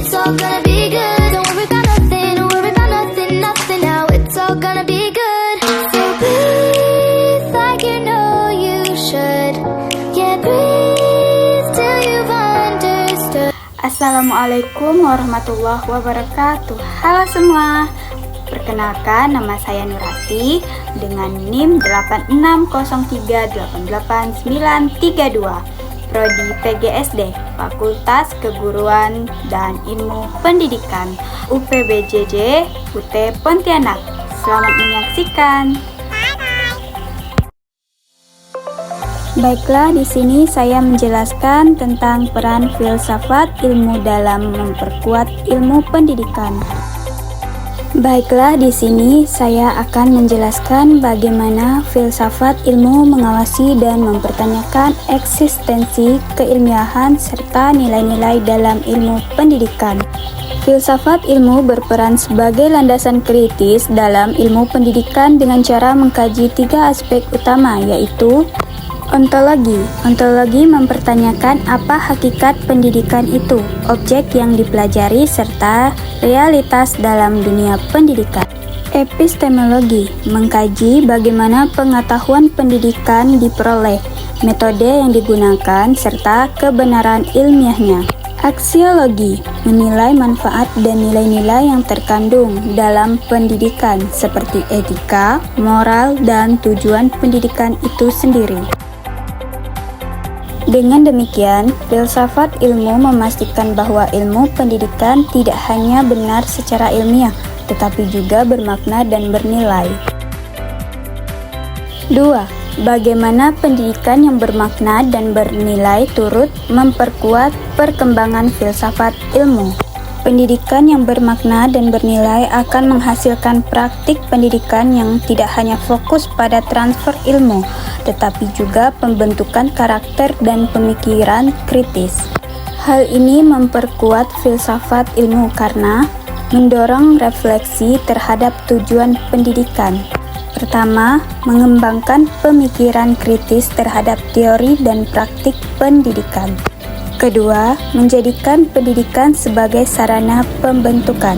it's all gonna be good. Don't worry about nothing, don't worry about nothing, nothing now. It's all gonna be good. So breathe like you know you should. Yeah, breathe till you've understood. Assalamualaikum warahmatullahi wabarakatuh. Halo semua. Perkenalkan, nama saya Nurati dengan NIM 860388932, Prodi PGSD, Fakultas Keguruan dan Ilmu Pendidikan, UPBJJ, UT Pontianak. Selamat menyaksikan. Baiklah, di sini saya menjelaskan tentang peran filsafat ilmu dalam memperkuat ilmu pendidikan. Baiklah, di sini saya akan menjelaskan bagaimana filsafat ilmu mengawasi dan mempertanyakan eksistensi keilmiahan serta nilai-nilai dalam ilmu pendidikan. Filsafat ilmu berperan sebagai landasan kritis dalam ilmu pendidikan dengan cara mengkaji 3 aspek utama, yaitu ontologi. Ontologi mempertanyakan apa hakikat pendidikan itu, objek yang dipelajari, serta realitas dalam dunia pendidikan. Epistemologi mengkaji bagaimana pengetahuan pendidikan diperoleh, metode yang digunakan, serta kebenaran ilmiahnya. Aksiologi menilai manfaat dan nilai-nilai yang terkandung dalam pendidikan, seperti etika, moral, dan tujuan pendidikan itu sendiri. Dengan demikian, filsafat ilmu memastikan bahwa ilmu pendidikan tidak hanya benar secara ilmiah, tetapi juga bermakna dan bernilai. 2. Bagaimana pendidikan yang bermakna dan bernilai turut memperkuat perkembangan filsafat ilmu. Pendidikan yang bermakna dan bernilai akan menghasilkan praktik pendidikan yang tidak hanya fokus pada transfer ilmu, tetapi juga pembentukan karakter dan pemikiran kritis. Hal ini memperkuat filsafat ilmu karena mendorong refleksi terhadap tujuan pendidikan. Pertama, mengembangkan pemikiran kritis terhadap teori dan praktik pendidikan. Kedua, menjadikan pendidikan sebagai sarana pembentukan.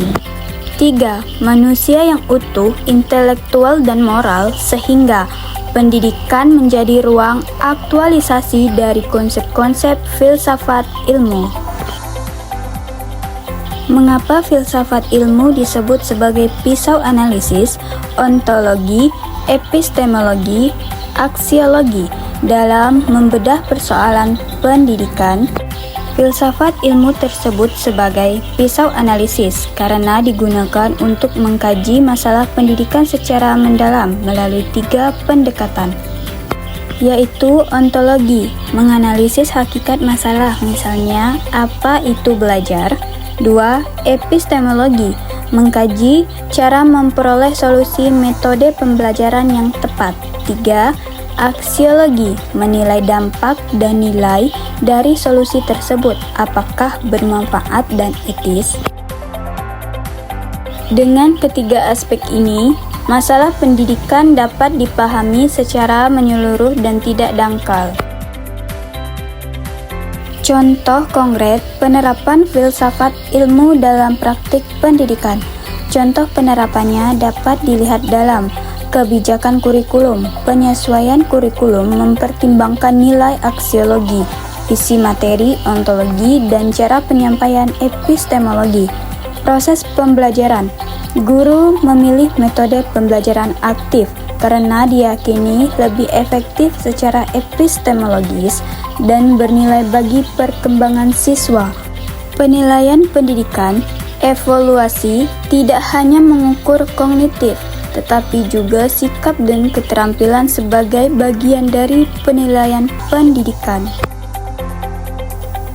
3. Manusia yang utuh, intelektual dan moral, sehingga pendidikan menjadi ruang aktualisasi dari konsep-konsep filsafat ilmu. Mengapa filsafat ilmu disebut sebagai pisau analisis, ontologi, epistemologi, aksiologi dalam membedah persoalan pendidikan? Filsafat ilmu tersebut sebagai pisau analisis karena digunakan untuk mengkaji masalah pendidikan secara mendalam melalui 3 pendekatan, yaitu ontologi, menganalisis hakikat masalah, misalnya apa itu belajar. 2. Epistemologi, mengkaji cara memperoleh solusi metode pembelajaran yang tepat. 3. Aksiologi, menilai dampak dan nilai dari solusi tersebut, apakah bermanfaat dan etis. Dengan ketiga aspek ini, masalah pendidikan dapat dipahami secara menyeluruh dan tidak dangkal. Contoh konkret penerapan filsafat ilmu dalam praktik pendidikan. Contoh penerapannya dapat dilihat dalam kebijakan kurikulum. Penyesuaian kurikulum mempertimbangkan nilai aksiologi, isi materi, ontologi, dan cara penyampaian epistemologi. Proses pembelajaran. Guru memilih metode pembelajaran aktif karena diyakini lebih efektif secara epistemologis dan bernilai bagi perkembangan siswa. Penilaian pendidikan. Evaluasi tidak hanya mengukur kognitif, tetapi juga sikap dan keterampilan sebagai bagian dari penilaian pendidikan.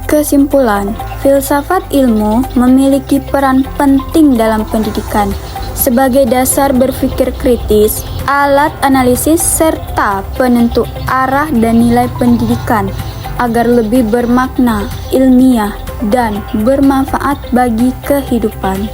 Kesimpulan, filsafat ilmu memiliki peran penting dalam pendidikan sebagai dasar berpikir kritis, alat analisis, serta penentu arah dan nilai pendidikan agar lebih bermakna, ilmiah, dan bermanfaat bagi kehidupan.